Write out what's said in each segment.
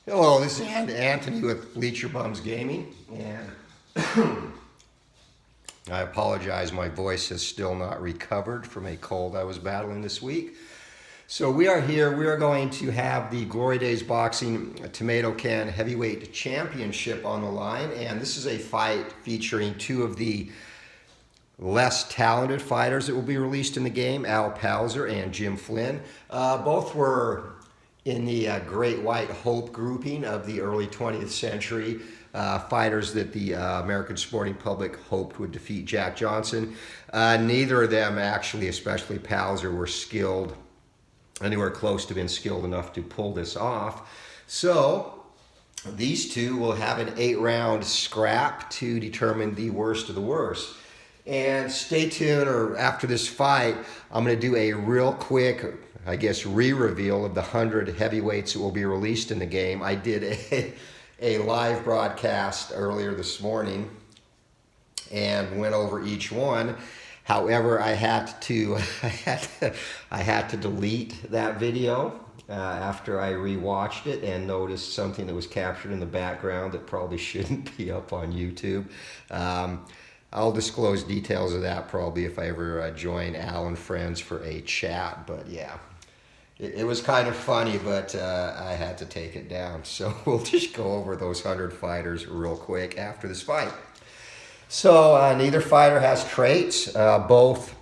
Hello, this is Anthony with Bleacher Bums Gaming, and I apologize, my voice has still not recovered from a cold I was battling this week. So we are here, we are going to have the Glory Days Boxing Tomato Can Heavyweight Championship on the line, and this is a fight featuring two of the less talented fighters that will be released in the game, Palzer and Jim Flynn. Both were in the Great White Hope grouping of the early 20th century, fighters that the American sporting public hoped would defeat Jack Johnson. Neither of them actually, especially Palzer, were skilled, anywhere close to being skilled enough to pull this off. So these two will have an 8-round scrap to determine the worst of the worst. And stay tuned, or after this fight, I'm going to do a real quick, I guess, re-reveal of the 100 heavyweights that will be released in the game. I did a live broadcast earlier this morning and went over each one. However, I had to delete that video after I rewatched it and noticed something that was captured in the background that probably shouldn't be up on YouTube. I'll disclose details of that probably if I ever join Al and friends for a chat. But yeah, it was kind of funny, but I had to take it down. So we'll just go over those 100 fighters real quick after this fight. So neither fighter has traits. Both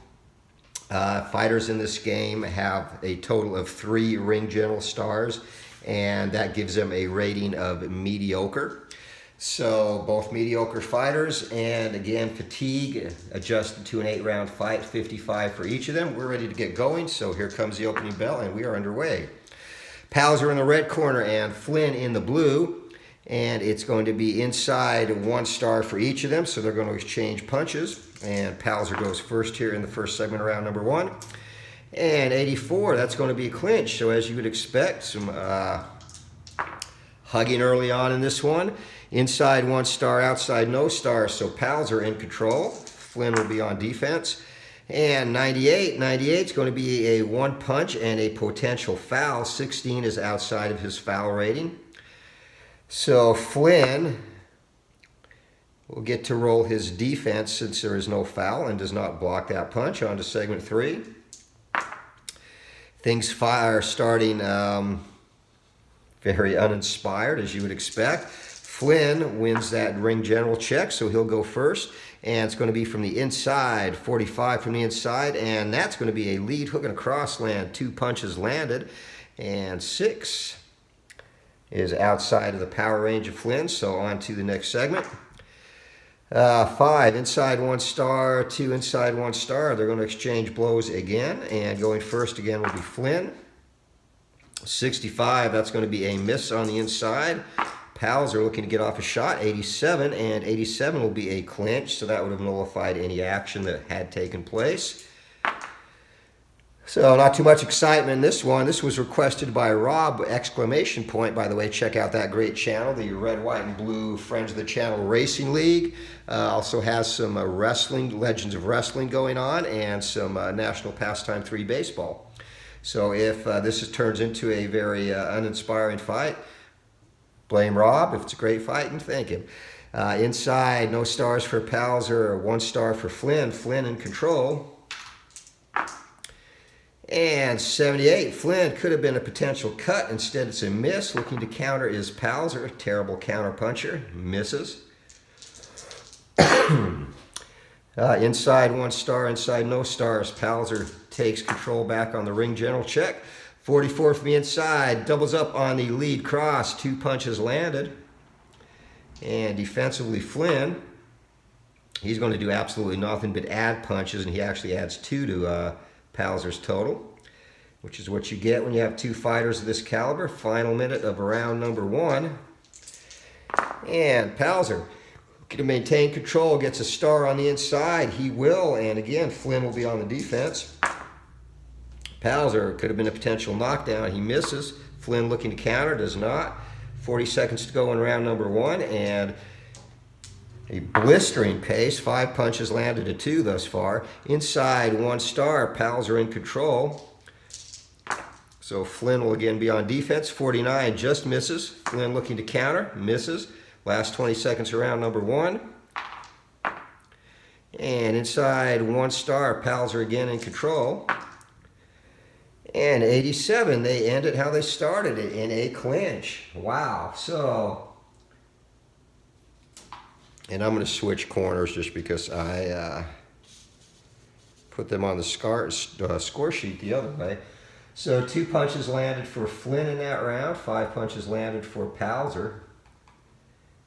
fighters in this game have a total of 3 ring general stars, and that gives them a rating of mediocre. So both mediocre fighters, and again, fatigue adjusted to an 8-round fight, 55 for each of them. We're ready to get going, so here comes the opening bell, and we are underway. Palzer in the red corner and Flynn in the blue, and it's going to be inside 1 star for each of them, so they're going to exchange punches, and Palzer goes first here in the first segment of round number 1. And 84, that's going to be a clinch, so as you would expect, some hugging early on in this one. Inside 1 star, outside no star, so Palzer in control. Flynn will be on defense. And 98 is going to be a 1 punch and a potential foul. 16 is outside of his foul rating. So Flynn will get to roll his defense since there is no foul and does not block that punch. On to segment 3. Things are starting very uninspired, as you would expect. Flynn wins that ring general check, so he'll go first, and it's going to be from the inside, 45 from the inside, and that's going to be a lead hook and a cross land. 2 punches landed, and 6 is outside of the power range of Flynn, so on to the next segment. 5, inside 1 star, 2 inside 1 star. They're going to exchange blows again, and going first again will be Flynn. 65, that's going to be a miss on the inside. Palzer looking to get off a shot. 87, and 87 will be a clinch, so that would have nullified any action that had taken place. So not too much excitement in this one. This was requested by Rob, exclamation point, by the way. Check out that great channel, the Red, White, and Blue Friends of the Channel Racing League. Also has some wrestling, Legends of Wrestling going on, and some National Pastime 3 baseball. So if this turns into a very uninspiring fight, blame Rob. If it's a great fight, and thank him. Inside, no stars for Palzer, 1 star for Flynn. Flynn in control. And 78, Flynn could have been a potential cut. Instead, it's a miss. Looking to counter is Palzer. Terrible counter puncher. Misses. Inside 1 star, inside no stars. Palzer takes control back on the ring general check. 44 from the inside, doubles up on the lead cross. 2 punches landed. And defensively, Flynn, he's going to do absolutely nothing but add punches, and he actually adds 2 to Palzer's total, which is what you get when you have 2 fighters of this caliber. Final minute of round number 1. And Palzer to maintain control, gets a star on the inside. He will, and again, Flynn will be on the defense. Palzer could have been a potential knockdown. He misses. Flynn looking to counter, does not. 40 seconds to go in round number 1, and a blistering pace. 5 punches landed to 2 thus far. Inside 1 star, Palzer in control. So Flynn will again be on defense. 49 just misses. Flynn looking to counter, misses. Last 20 seconds of round number 1. And inside 1 star, Palzer again in control. And 87, they ended how they started it, in a clinch. Wow. So, and I'm going to switch corners just because I put them on the score sheet the other way. So 2 punches landed for Flynn in that round. 5 punches landed for Palzer.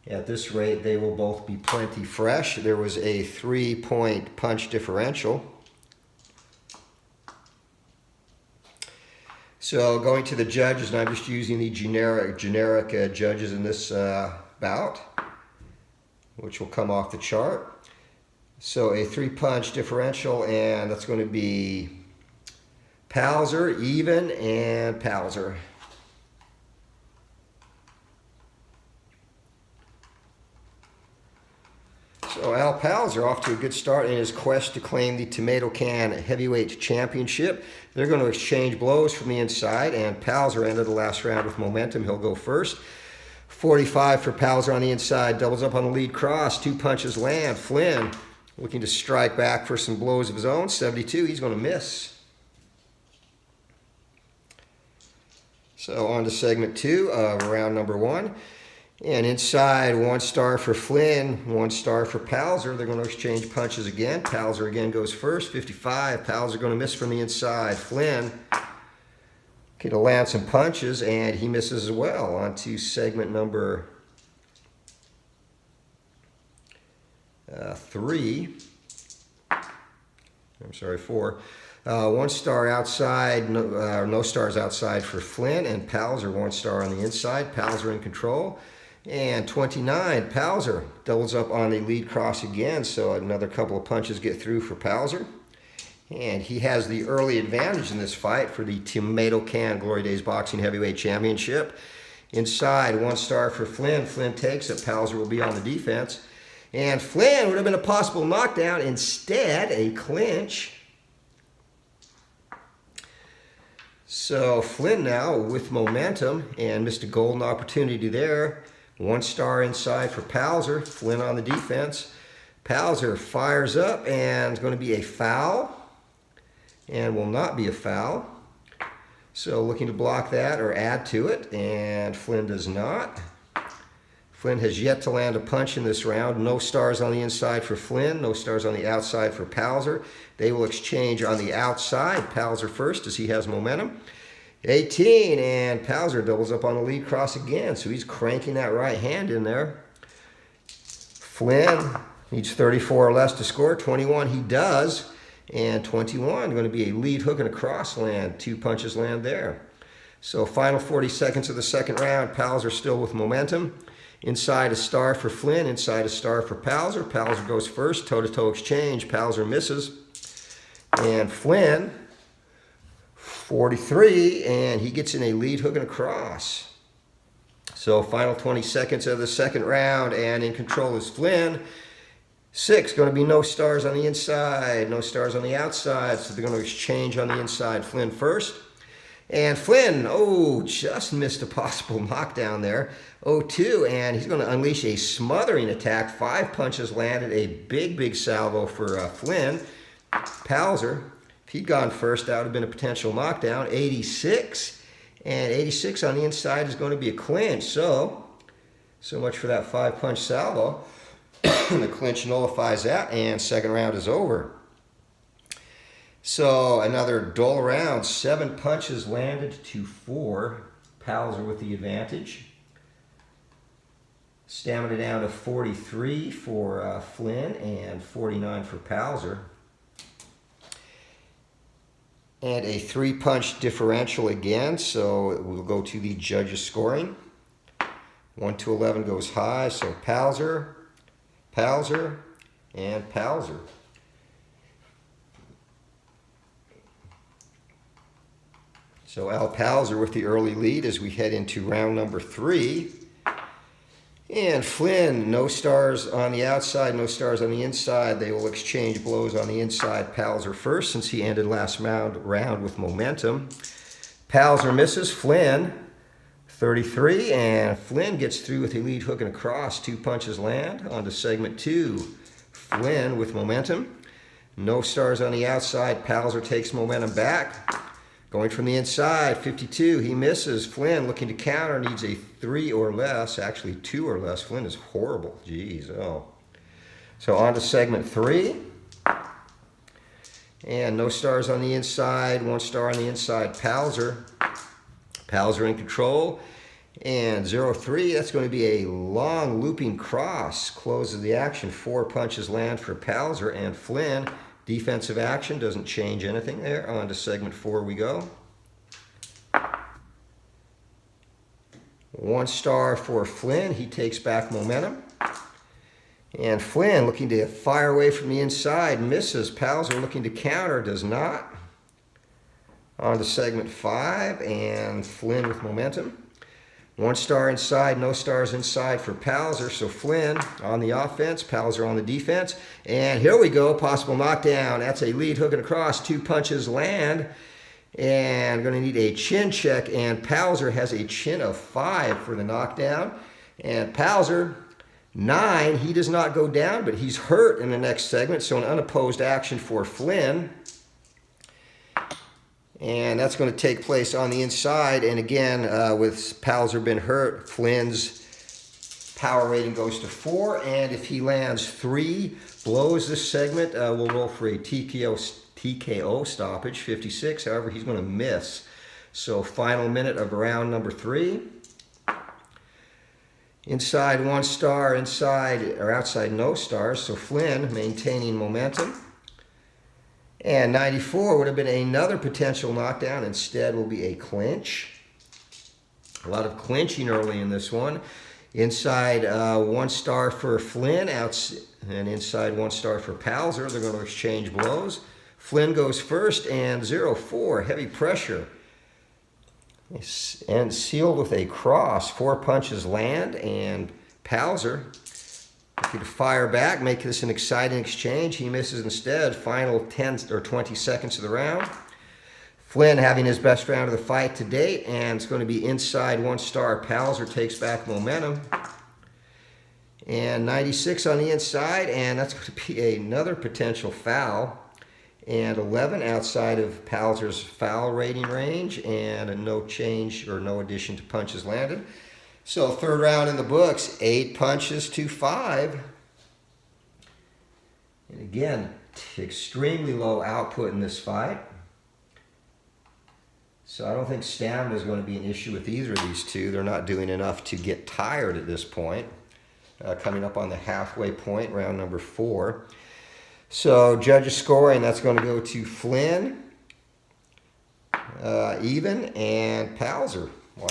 At this rate, they will both be plenty fresh. There was a 3-point punch differential. So going to the judges, and I'm just using the generic judges in this bout, which will come off the chart. So a 3-punch differential, and that's going to be Palzer, even, and Palzer. So Al Palzer off to a good start in his quest to claim the Tomato Can Heavyweight Championship. They're going to exchange blows from the inside, and Palzer ended the last round with momentum. He'll go first. 45 for Palzer on the inside, doubles up on the lead cross. 2 punches land. Flynn looking to strike back for some blows of his own. 72, he's going to miss. So on to segment 2 of round number 1. And inside, 1 star for Flynn, 1 star for Palzer. They're going to exchange punches again. Palzer again goes first. 55. Palzer going to miss from the inside. Flynn going to land some punches, and he misses as well. On to segment number 3. I'm sorry, 4. 1 star outside, no stars outside for Flynn, and Palzer 1 star on the inside. Palzer in control. And 29, Palzer doubles up on the lead cross again, so another couple of punches get through for Palzer. And he has the early advantage in this fight for the Tomato Can Glory Days Boxing Heavyweight Championship. Inside, 1 star for Flynn. Flynn takes it. Palzer will be on the defense. And Flynn would have been a possible knockdown. Instead, a clinch. So Flynn now with momentum and missed a golden opportunity there. 1 star inside for Palzer. Flynn on the defense. Palzer fires up, and it's going to be a foul. And will not be a foul. So looking to block that or add to it, and Flynn does not. Flynn has yet to land a punch in this round. No stars on the inside for Flynn. No stars on the outside for Palzer. They will exchange on the outside. Palzer first as he has momentum. 18, and Palzer doubles up on the lead cross again, so he's cranking that right hand in there. Flynn needs 34 or less to score. 21 he does, and 21 going to be a lead hook and a cross land. 2 punches land there. So final 40 seconds of the second round. Palzer still with momentum. Inside a star for Flynn, inside a star for Palzer. Palzer goes first, toe-to-toe exchange. Palzer misses, and Flynn 43, and he gets in a lead hook and a cross. So final 20 seconds of the second round, and in control is Flynn. 6, going to be no stars on the inside, no stars on the outside, so they're going to exchange on the inside. Flynn first. And Flynn, just missed a possible knockdown there. 0-2, and he's going to unleash a smothering attack. 5 punches landed, a big salvo for Flynn. Palzer, if he'd gone first, that would have been a potential knockdown. 86, and 86 on the inside is going to be a clinch. So much for that 5-punch salvo. The clinch nullifies that, and second round is over. So another dull round. 7 punches landed to 4. Palzer with the advantage. Stamina down to 43 for Flynn and 49 for Palzer. And a 3-punch differential again, so we'll go to the judges' scoring. 1 to 11 goes high, so Palzer, and Palzer. So Al Palzer with the early lead as we head into round number 3. And Flynn, no stars on the outside, no stars on the inside. They will exchange blows on the inside. Palzer first, since he ended last round with momentum. Palzer misses. Flynn, 33, and Flynn gets through with a lead hook and a cross. 2 punches land. On to segment 2. Flynn with momentum. No stars on the outside. Palzer takes momentum back. Going from the inside, 52, he misses. Flynn looking to counter, needs a 3 or less, actually 2 or less. Flynn is horrible. Jeez, oh. So on to segment 3. And no stars on the inside, 1 star on the inside. Palzer. Palzer in control. And 0-3, that's going to be a long looping cross. Closes the action. 4 punches land for Palzer and Flynn. Defensive action, doesn't change anything there. On to segment 4 we go. 1 star for Flynn. He takes back momentum. And Flynn looking to fire away from the inside, misses. Palzer looking to counter, does not. On to segment 5, and Flynn with momentum. 1 star inside, no stars inside for Palzer. So Flynn on the offense, Palzer on the defense. And here we go, possible knockdown. That's a lead hook and across. 2 punches land. And going to need a chin check. And Palzer has a chin of 5 for the knockdown. And Palzer, 9. He does not go down, but he's hurt in the next segment. So an unopposed action for Flynn. And that's going to take place on the inside. And again, with Palzer been hurt, Flynn's power rating goes to 4. And if he lands 3 blows this segment, we'll roll for a TKO stoppage, 56. However, he's going to miss. So final minute of round number 3. Inside 1 star, inside or outside no stars. So Flynn maintaining momentum. And 94 would have been another potential knockdown. Instead will be a clinch. A lot of clinching early in this one. Inside 1 star for Flynn, and inside 1 star for Palzer. They're going to exchange blows. Flynn goes first, and 0-4, heavy pressure. And sealed with a cross. 4 punches land, and Palzer looking to fire back, make this an exciting exchange. He misses instead. Final 10 or 20 seconds of the round. Flynn having his best round of the fight to date, and it's going to be inside 1 star. Palzer takes back momentum. And 96 on the inside, and that's going to be another potential foul. And 11 outside of Palzer's foul rating range, and a no change or no addition to punches landed. So 3rd round in the books, 8 punches to 5. And again, extremely low output in this fight. So I don't think stamina is going to be an issue with either of these two. They're not doing enough to get tired at this point. Coming up on the halfway point, round number 4. So judges scoring, that's going to go to Flynn, even, and Palzer. Wow.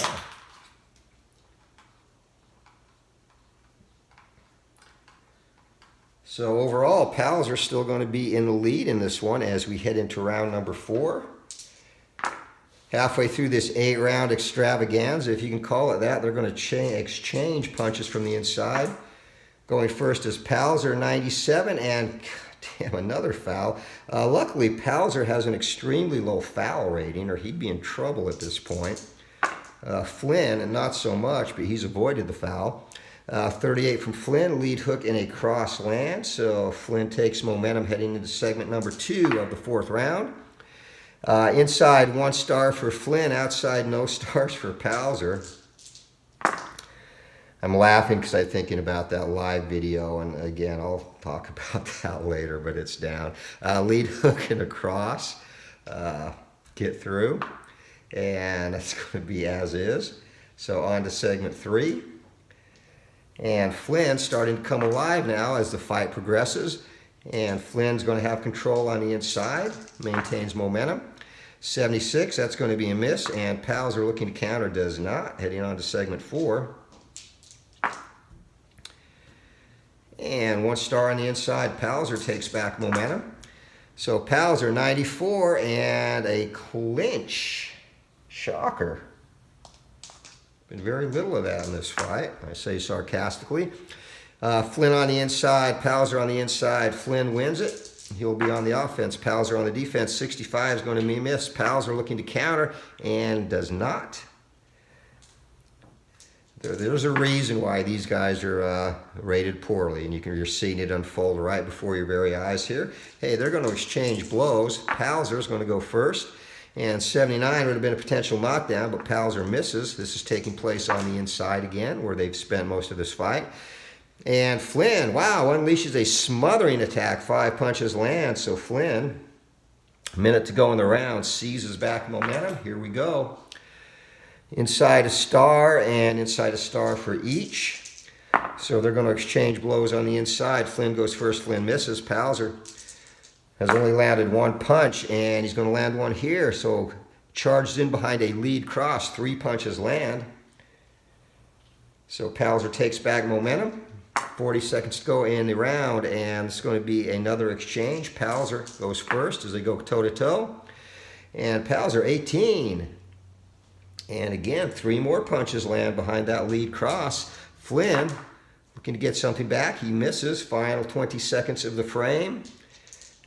So overall, Palzer still going to be in the lead in this one as we head into round number 4. Halfway through this 8-round extravaganza, if you can call it that, they're going to exchange punches from the inside. Going first is Palzer, 97, and damn, another foul. Luckily, Palzer has an extremely low foul rating, or he'd be in trouble at this point. Flynn, and not so much, but he's avoided the foul. 38 from Flynn, lead hook in a cross land. So Flynn takes momentum heading into segment number 2 of the 4th round. Inside 1 star for Flynn, outside no stars for Palzer. I'm laughing because I'm thinking about that live video, and again, I'll talk about that later, but it's down. Lead hook and a cross, get through, and that's going to be as is. So on to segment 3. And Flynn starting to come alive now as the fight progresses. And Flynn's going to have control on the inside, maintains momentum. 76, that's going to be a miss. And Palzer looking to counter, does not. Heading on to segment 4. And 1 star on the inside, Palzer takes back momentum. So Palzer, 94, and a clinch. Shocker. Been very little of that in this fight, I say sarcastically. Flynn on the inside, Palzer on the inside. Flynn wins it. He'll be on the offense. Palzer on the defense. 65 is going to be missed. Palzer looking to counter and does not. There's a reason why these guys are rated poorly, and you're seeing it unfold right before your very eyes here. Hey, they're going to exchange blows. Palzer is going to go first, and 79 would have been a potential knockdown, but Palzer misses. This is taking place on the inside again, where they've spent most of this fight. And Flynn, wow, unleashes a smothering attack. 5 punches land, so Flynn, a minute to go in the round, seizes back momentum. Here we go. Inside a star and inside a star for each. So they're going to exchange blows on the inside. Flynn goes first. Flynn misses. Palzer has only landed 1 punch, and he's going to land one here. So charges in behind a lead cross. 3 punches land. So Palzer takes back momentum. 40 seconds to go in the round, and it's going to be another exchange. Palzer goes first as they go toe-to-toe. And Palzer, 18. And again, 3 more punches land behind that lead cross. Flynn looking to get something back. He misses. Final 20 seconds of the frame.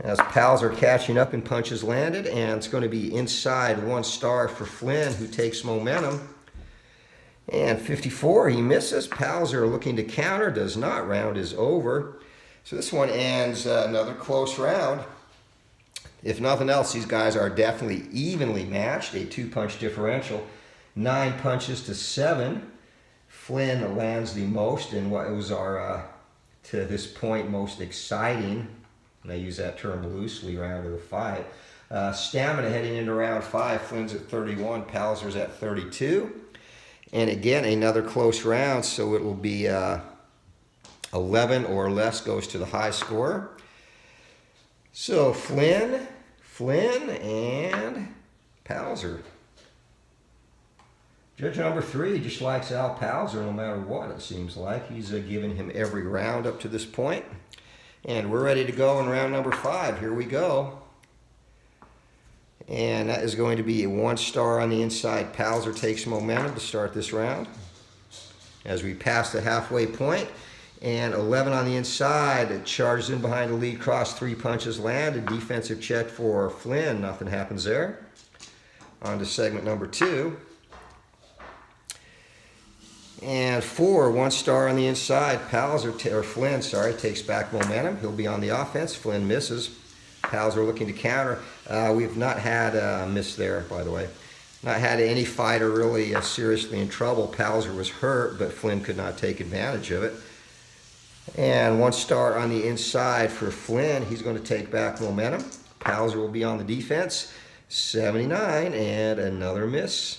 As Palzer catching up and punches landed. And it's going to be inside 1 star for Flynn, who takes momentum. And 54, he misses. Palzer looking to counter. Does not. Round is over. So this one ends another close round. If nothing else, these guys are definitely evenly matched. A 2-punch differential. 9 punches to 7. Flynn lands the most in what was our, to this point, most exciting, and I use that term loosely, round of the fight. Stamina heading into round 5. Flynn's at 31. Palzer's at 32. And again, another close round, so it will be 11 or less goes to the high scorer. So Flynn, and Palzer. Judge number 3 just likes Al Palzer no matter what, it seems like. He's given him every round up to this point. And we're ready to go in round number 5. Here we go. And that is going to be a 1 star on the inside. Palzer takes momentum to start this round. As we pass the halfway point. And 11 on the inside. It charges in behind the lead cross. 3 punches land. A defensive check for Flynn. Nothing happens there. On to segment number 2. And 4, 1 star on the inside. Flynn, takes back momentum. He'll be on the offense. Flynn misses. Palzer looking to counter. We've not had a miss there, by the way. Not had any fighter really seriously in trouble. Palzer was hurt, but Flynn could not take advantage of it. And 1 star on the inside for Flynn. He's going to take back momentum. Palzer will be on the defense. 79, and another miss.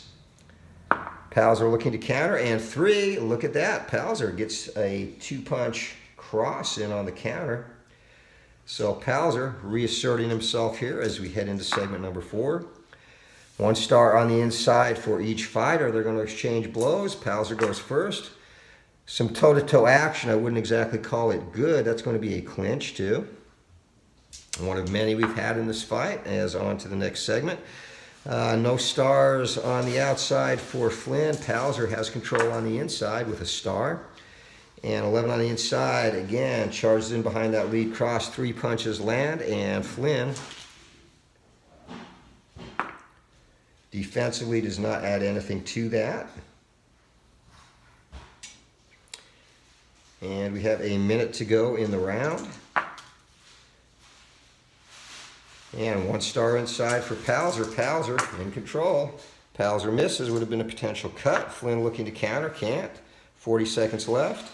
Palzer looking to counter, and 3, look at that. Palzer gets a 2-punch cross in on the counter. So Palzer reasserting himself here as we head into segment number 4. 1 star on the inside for each fighter. They're going to exchange blows. Palzer goes first. Some toe-to-toe action. I wouldn't exactly call it good. That's going to be a clinch too. One of many we've had in this fight. As on to the next segment. No stars on the outside for Flynn. Palzer has control on the inside with a star. And 11 on the inside, again, charges in behind that lead cross. 3 punches land, and Flynn defensively does not add anything to that. And we have a minute to go in the round. And 1 star inside for Palzer. Palzer in control. Palzer misses. Would have been a potential cut. Flynn looking to counter. Can't. 40 seconds left.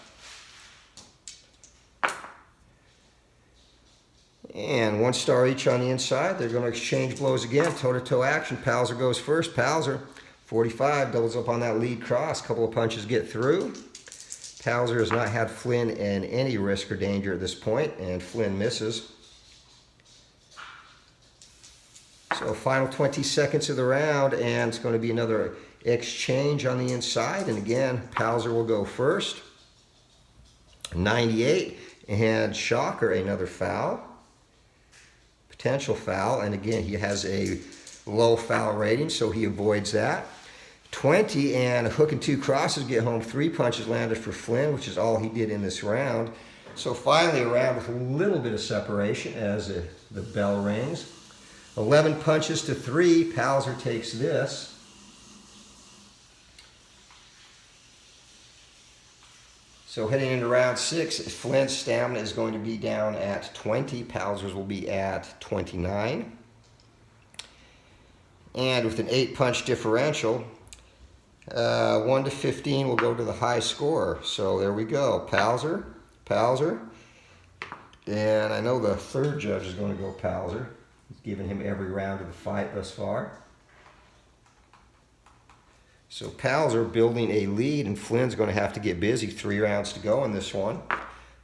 And 1 star each on the inside. They're going to exchange blows again. Toe-to-toe action. Palzer goes first. Palzer, 45, doubles up on that lead cross. Couple of punches get through. Palzer has not had Flynn in any risk or danger at this point, and Flynn misses. So final 20 seconds of the round, and it's going to be another exchange on the inside. And again, Palzer will go first. 98, and shocker, another foul. Potential foul, and again, he has a low foul rating, so he avoids that. 20, and a hook and 2 crosses get home. 3 punches landed for Flynn, which is all he did in this round. So finally, a round with a little bit of separation as the bell rings. 11 punches to 3. Palzer takes this. So heading into round 6, Flynn's stamina is going to be down at 20. Palzer's will be at 29. And with an 8-punch differential, 1 to 15 will go to the high score. So there we go. Palzer. And I know the third judge is going to go Palzer. He's given him every round of the fight thus far. So Palzer building a lead, and Flynn's going to have to get busy. 3 rounds to go in this one.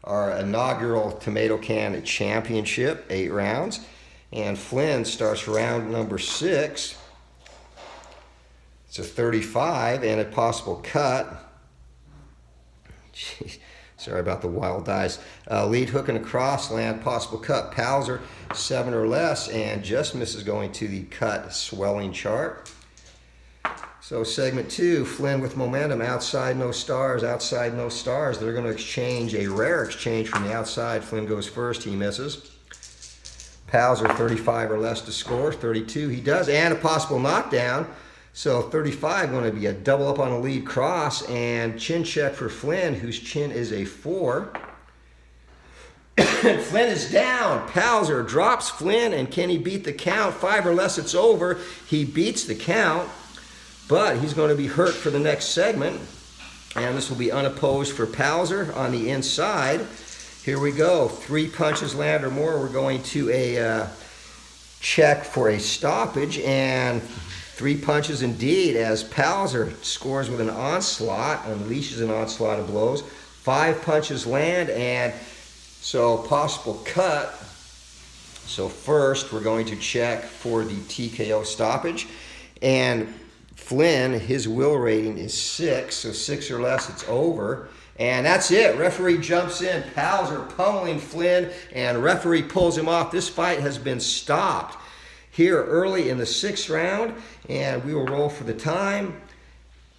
Our inaugural Tomato Can Championship, 8 rounds. And Flynn starts round number 6. It's a 35 and a possible cut. Jeez, sorry about the wild dice. Lead hook and a cross land, possible cut. Palzer 7 or less and just misses going to the cut swelling chart. So segment 2, Flynn with momentum, outside no stars, outside no stars. They're going to exchange a rare exchange from the outside. Flynn goes first, he misses. Palzer 35 or less to score, 32 he does, and a possible knockdown. So 35 going to be a double up on a lead cross, and chin check for Flynn, whose chin is a 4. Flynn is down. Palzer drops Flynn, and can he beat the count? 5 or less, it's over. He beats the count, but he's going to be hurt for the next segment. And this will be unopposed for Palzer on the inside. Here we go. 3 punches land or more. We're going to a check for a stoppage, and 3 punches indeed, as Palzer scores with an onslaught, unleashes an onslaught of blows. 5 punches land, and so possible cut. So first we're going to check for the TKO stoppage, and Flynn, his will rating is 6, so 6 or less, it's over. And that's it. Referee jumps in. Palzer pummeling Flynn, and referee pulls him off. This fight has been stopped here early in the 6th round, and we will roll for the time.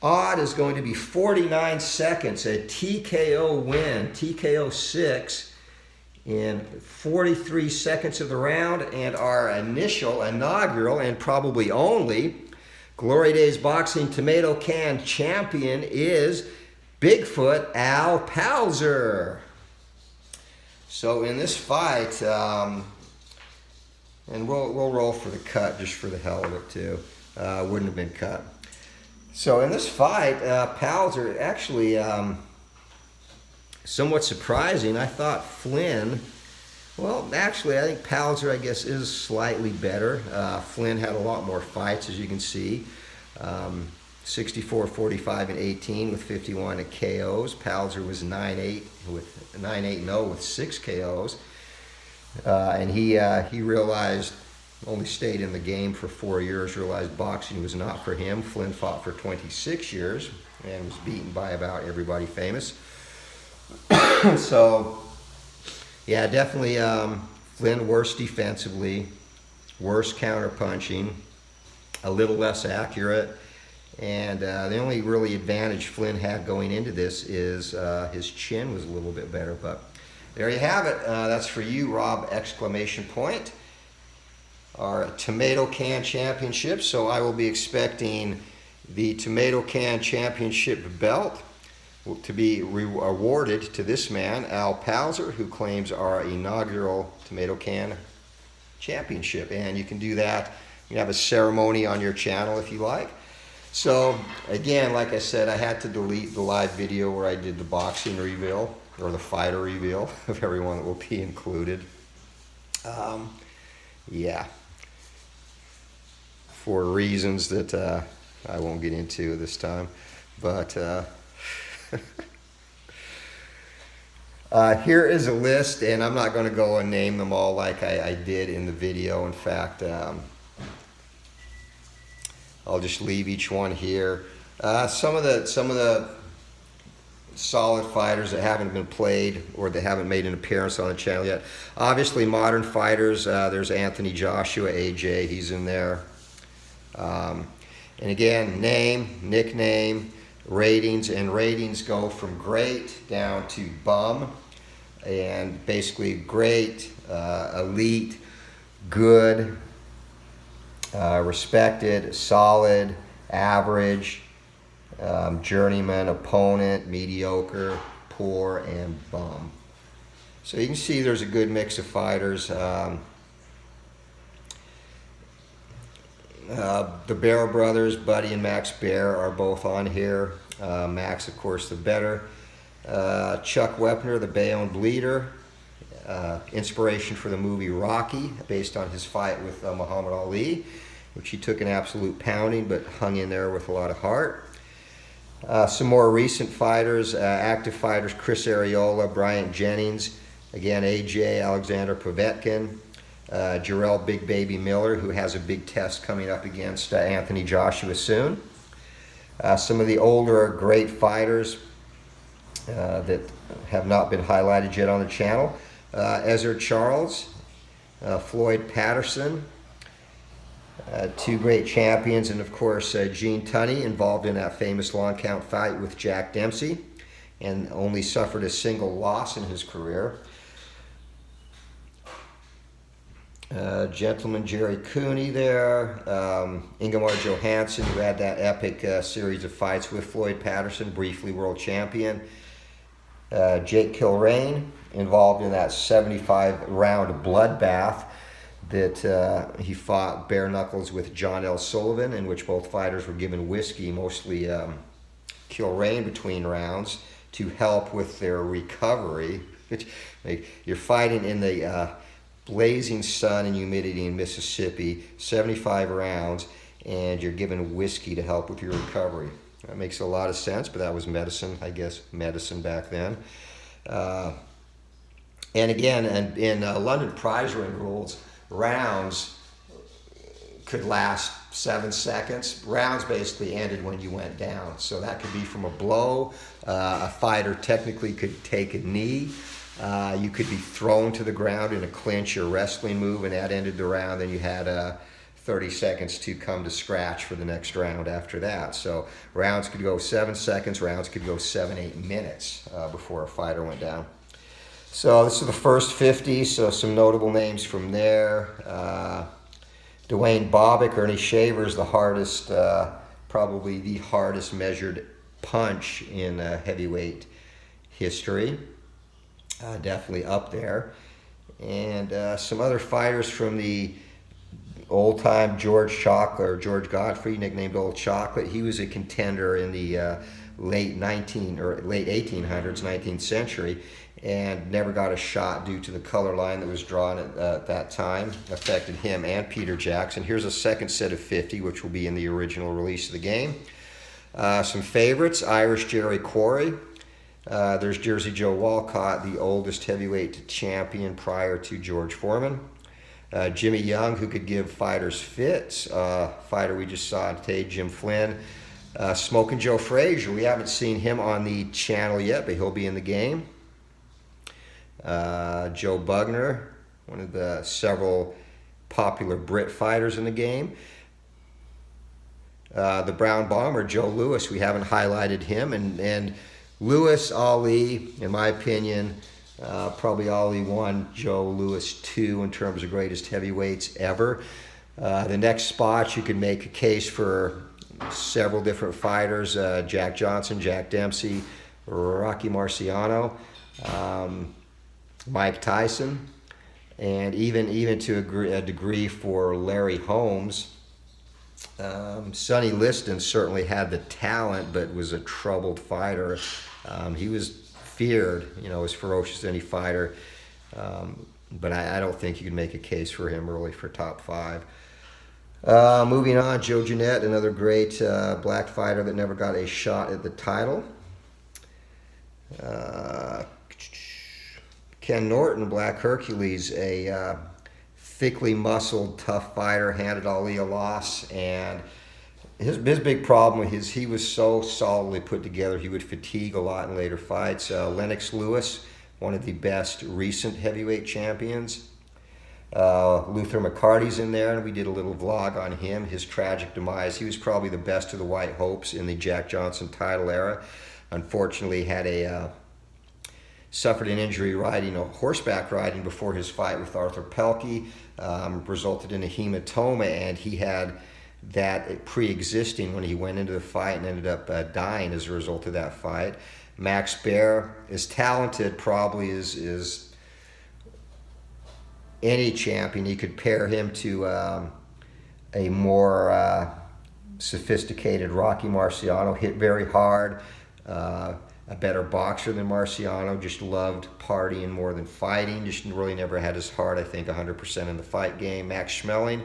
Odd is going to be 49 seconds, a TKO win, TKO 6 in 43 seconds of the round, and our inaugural, and probably only, Glory Days Boxing Tomato Can champion is Bigfoot Al Palzer. So in this fight, and we'll roll for the cut just for the hell of it too. Wouldn't have been cut. So in this fight, Palzer actually somewhat surprising. I thought Flynn, well, actually I think Palzer, I guess, is slightly better. Flynn had a lot more fights, as you can see. 64, 45, and 18 with 51 KOs. Palzer was 9-8 with 9-8-0 with 6 KOs. And he realized, only stayed in the game for 4 years, realized boxing was not for him. Flynn fought for 26 years and was beaten by about everybody famous. So, yeah, definitely Flynn worse defensively, worse counter punching, a little less accurate. And the only really advantage Flynn had going into this is his chin was a little bit better. But there you have it. That's for you, Rob, exclamation point. Our Tomato Can Championship. So I will be expecting the Tomato Can Championship belt to be awarded to this man, Al Palzer, who claims our inaugural Tomato Can Championship. And you can do that. You can have a ceremony on your channel if you like. So again, like I said, I had to delete the live video where I did the boxing reveal, or the fighter reveal of everyone that will be included. Yeah, for reasons that I won't get into this time. But here is a list, and I'm not going to go and name them all like I did in the video. In fact, I'll just leave each one here. Some of the solid fighters that haven't been played or that haven't made an appearance on the channel yet. Obviously, modern fighters. There's Anthony Joshua, AJ. He's in there. And again, name, nickname, ratings, and ratings go from great down to bum, and basically great, elite, good, respected, solid, average, journeyman, opponent, mediocre, poor, and bum. So you can see there's a good mix of fighters. The Bear brothers, Buddy and Max Bear, are both on here. Max, of course, the better. Chuck Wepner, the Bayonne Bleeder, inspiration for the movie Rocky, based on his fight with Muhammad Ali, which he took an absolute pounding but hung in there with a lot of heart. Some more recent fighters, active fighters: Chris Arreola, Bryant Jennings, again AJ, Alexander Povetkin, Jarrell Big Baby Miller, who has a big test coming up against Anthony Joshua soon. Some of the older great fighters that have not been highlighted yet on the channel: Ezra Charles, Floyd Patterson, two great champions, and of course Gene Tunney, involved in that famous long count fight with Jack Dempsey and only suffered a single loss in his career. Gentleman Jerry Cooney there, Ingemar Johansson, who had that epic series of fights with Floyd Patterson, briefly world champion. Jake Kilrain, involved in that 75-round bloodbath that he fought bare knuckles with John L. Sullivan, in which both fighters were given whiskey, mostly Kilrain, between rounds to help with their recovery. You're fighting in the blazing sun and humidity in Mississippi, 75 rounds, and you're given whiskey to help with your recovery. That makes a lot of sense, but that was medicine, I guess, medicine back then. And again, in London prize ring rules, rounds could last 7 seconds. Rounds basically ended when you went down. So that could be from a blow. A fighter technically could take a knee. You could be thrown to the ground in a clinch or wrestling move, and that ended the round. Then you had 30 seconds to come to scratch for the next round after that. So rounds could go 7 seconds, rounds could go 7-8 minutes before a fighter went down. So this is the first 50, so some notable names from there. Dwayne Bobbick, Ernie Shavers, the hardest, probably the hardest measured punch in heavyweight history. Definitely up there. And some other fighters from the old-time George Chocolate, or George Godfrey, nicknamed Old Chocolate. He was a contender in the late 1800s, 19th century, and never got a shot due to the color line that was drawn at that time. Affected him and Peter Jackson. Here's a second set of 50, which will be in the original release of the game. Some favorites: Irish Jerry Quarry. There's Jersey Joe Walcott, the oldest heavyweight champion prior to George Foreman. Jimmy Young, who could give fighters fits. Fighter we just saw today, Jim Flynn. Smokin' Joe Frazier. We haven't seen him on the channel yet, but he'll be in the game. Joe Bugner, one of the several popular Brit fighters in the game. The Brown Bomber, Joe Lewis. We haven't highlighted him. And Lewis, Ali, in my opinion, probably Ali 1, Joe Lewis 2 in terms of greatest heavyweights ever. The next spot, you could make a case for several different fighters: Jack Johnson, Jack Dempsey, Rocky Marciano, Mike Tyson, and even to a degree for Larry Holmes. Sonny Liston certainly had the talent, but was a troubled fighter. He was feared, as ferocious as any fighter, but I don't think you can make a case for him really for top 5. Moving on, Joe Jeannette, another great black fighter that never got a shot at the title. Ken Norton, Black Hercules, a thickly muscled, tough fighter, handed Ali a loss, and his big problem was he was so solidly put together, he would fatigue a lot in later fights. Lennox Lewis, one of the best recent heavyweight champions. Luther McCarty's in there, and we did a little vlog on him, his tragic demise. He was probably the best of the White Hopes in the Jack Johnson title era. Unfortunately, had a suffered an injury riding, horseback riding before his fight with Arthur Pelkey, resulted in a hematoma, and he had that pre-existing when he went into the fight and ended up dying as a result of that fight. Max Baer is talented, probably is any champion. You could pair him to a more sophisticated Rocky Marciano, hit very hard, a better boxer than Marciano, just loved partying more than fighting, just really never had his heart, I think, 100% in the fight game. Max Schmeling,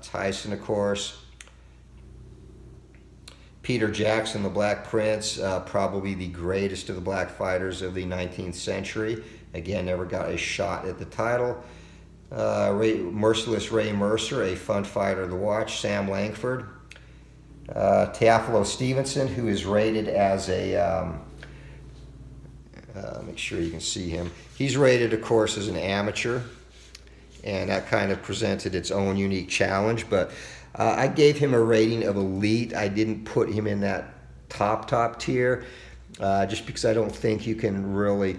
Tyson, of course. Peter Jackson, the Black Prince, probably the greatest of the black fighters of the 19th century. Again, never got a shot at the title. Merciless Ray Mercer, a fun fighter to watch. Sam Langford. Teofilo Stevenson, who is rated as a, make sure you can see him. He's rated, of course, as an amateur, and that kind of presented its own unique challenge, but I gave him a rating of elite. I didn't put him in that top tier, just because I don't think you can really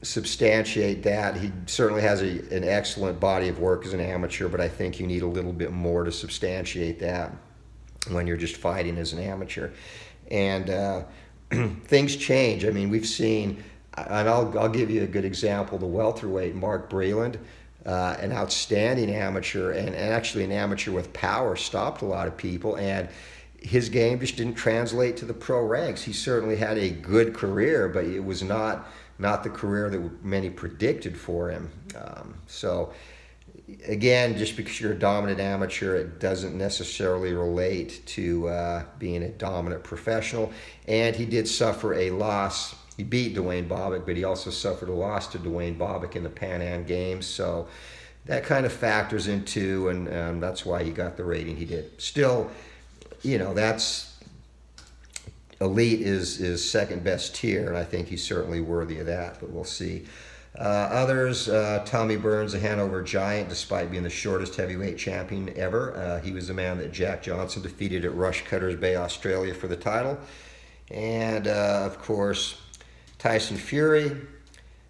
substantiate that. He certainly has an excellent body of work as an amateur, but I think you need a little bit more to substantiate that when you're just fighting as an amateur. And things change. I mean, we've seen, and I'll give you a good example, the welterweight Mark Breland, an outstanding amateur, and actually an amateur with power, stopped a lot of people, and his game just didn't translate to the pro ranks. He certainly had a good career, but it was not the career that many predicted for him. So again, just because you're a dominant amateur, it doesn't necessarily relate to being a dominant professional. And he did suffer a loss. He beat Dwayne Bobbitt, but he also suffered a loss to Dwayne Bobbitt in the Pan Am Games. So that kind of factors into, and that's why he got the rating he did. Still, that's elite is second best tier, and I think he's certainly worthy of that, but we'll see. Others, Tommy Burns, the Hanover Giant, despite being the shortest heavyweight champion ever. He was the man that Jack Johnson defeated at Rush Cutters Bay, Australia for the title. And, of course, Tyson Fury,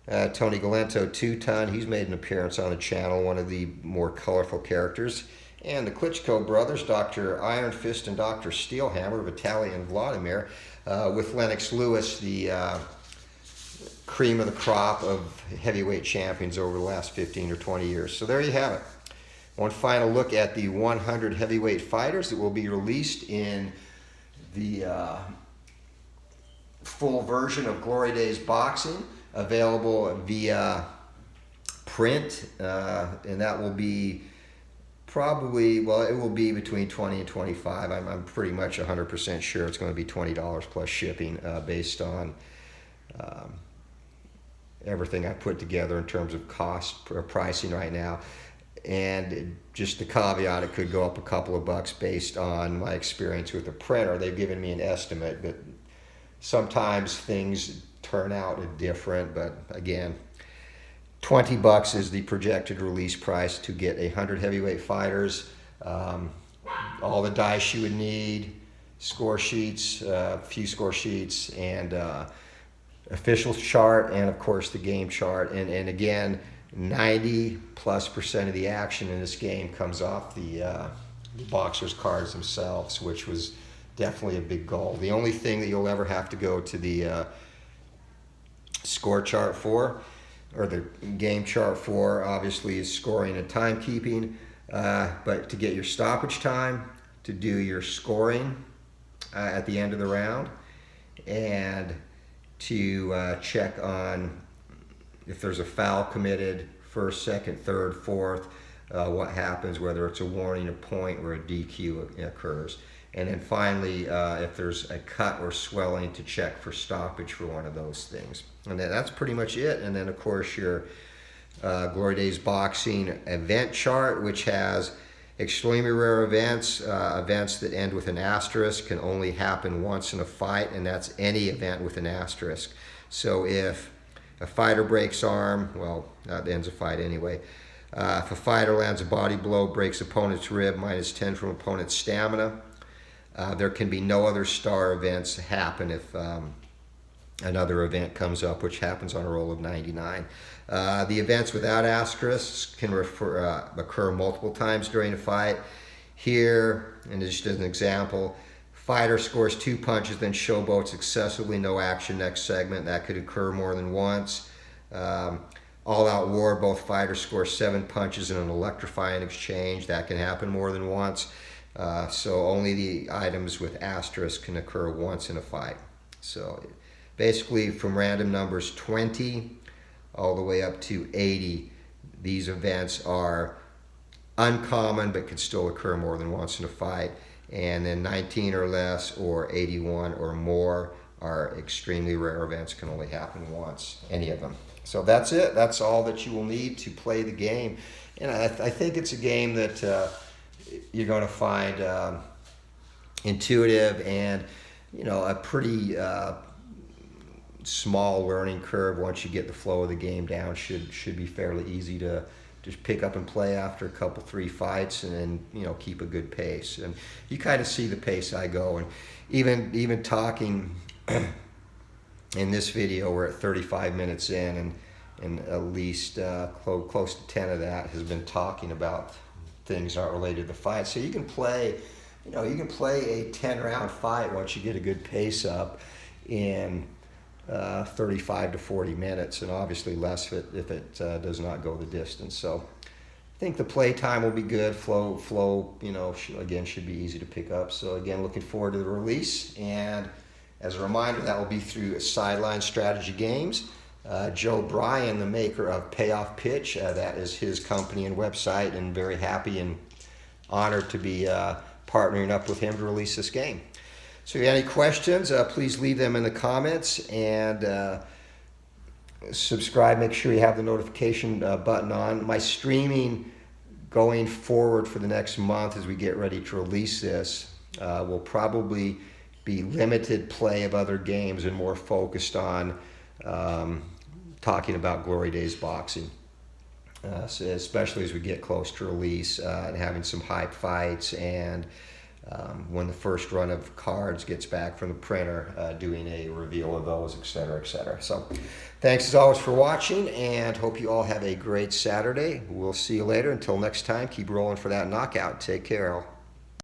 Tony Galento, 2-ton. He's made an appearance on the channel, one of the more colorful characters. And the Klitschko brothers, Dr. Iron Fist and Dr. Steelhammer, Vitaly and Vladimir, with Lennox Lewis, the cream of the crop of heavyweight champions over the last 15 or 20 years. So there you have it. One final look at the 100 heavyweight fighters that will be released in the full version of Glory Days Boxing, available via print, and that will be probably, well, it will be between $20 and $25. I'm pretty much 100% sure it's going to be $20 plus shipping, based on everything I put together in terms of cost or pricing right now. And just the caveat, it could go up a couple of bucks based on my experience with the printer. They've given me an estimate, but sometimes things turn out different. But again, $20 is the projected release price to get 100 heavyweight fighters. All the dice you would need, score sheets, a few score sheets, and official chart, and of course the game chart. And again, 90+% of the action in this game comes off the boxers' cards themselves, which was definitely a big goal. The only thing that you'll ever have to go to the score chart for, or the game chart for, obviously, is scoring and timekeeping. But to get your stoppage time, to do your scoring at the end of the round, and to check on if there's a foul committed, first, second, third, fourth, what happens, whether it's a warning, a point, or a DQ occurs. And then finally, if there's a cut or swelling, to check for stoppage for one of those things. And then that's pretty much it. And then, of course, your Glory Days Boxing event chart, which has extremely rare events, events that end with an asterisk, can only happen once in a fight, and that's any event with an asterisk. So if a fighter breaks arm, well, that ends a fight anyway. If a fighter lands a body blow, breaks opponent's rib, -10 from opponent's stamina, there can be no other star events happen another event comes up, which happens on a roll of 99. The events without asterisks can occur multiple times during a fight. Here, and just as an example, fighter scores 2 punches, then showboats excessively, no action next segment. That could occur more than once. All-out war, both fighters score 7 punches in an electrifying exchange. That can happen more than once. So only the items with asterisks can occur once in a fight. So basically from random numbers 20 all the way up to 80, these events are uncommon but can still occur more than once in a fight. And then 19 or less or 81 or more are extremely rare events, can only happen once, any of them. So that's it. That's all that you will need to play the game. And I think it's a game that you're going to find intuitive and, a pretty small learning curve. Once you get the flow of the game down, should be fairly easy to just pick up and play after a couple, 3 fights, and then, keep a good pace. And you kind of see the pace I go. And even talking in this video, we're at 35 minutes in, and at least close to 10 of that has been talking about things not related to fight. So you can play, you can play a 10-round fight once you get a good pace up in 35 to 40 minutes, and obviously less if it does not go the distance. So I think the play time will be good. Flow, again, should be easy to pick up. So again, looking forward to the release. And as a reminder, that will be through Sideline Strategy Games. Joe Bryan, the maker of Payoff Pitch, that is his company and website, and very happy and honored to be partnering up with him to release this game. So if you have any questions, please leave them in the comments, and subscribe. Make sure you have the notification button on. My streaming going forward for the next month as we get ready to release this will probably be limited play of other games and more focused on talking about Glory Days boxing, so especially as we get close to release and having some hype fights, and when the first run of cards gets back from the printer, doing a reveal of those, etc., etc. So thanks as always for watching, and hope you all have a great Saturday. We'll see you later. Until next time, keep rolling for that knockout. Take care, all.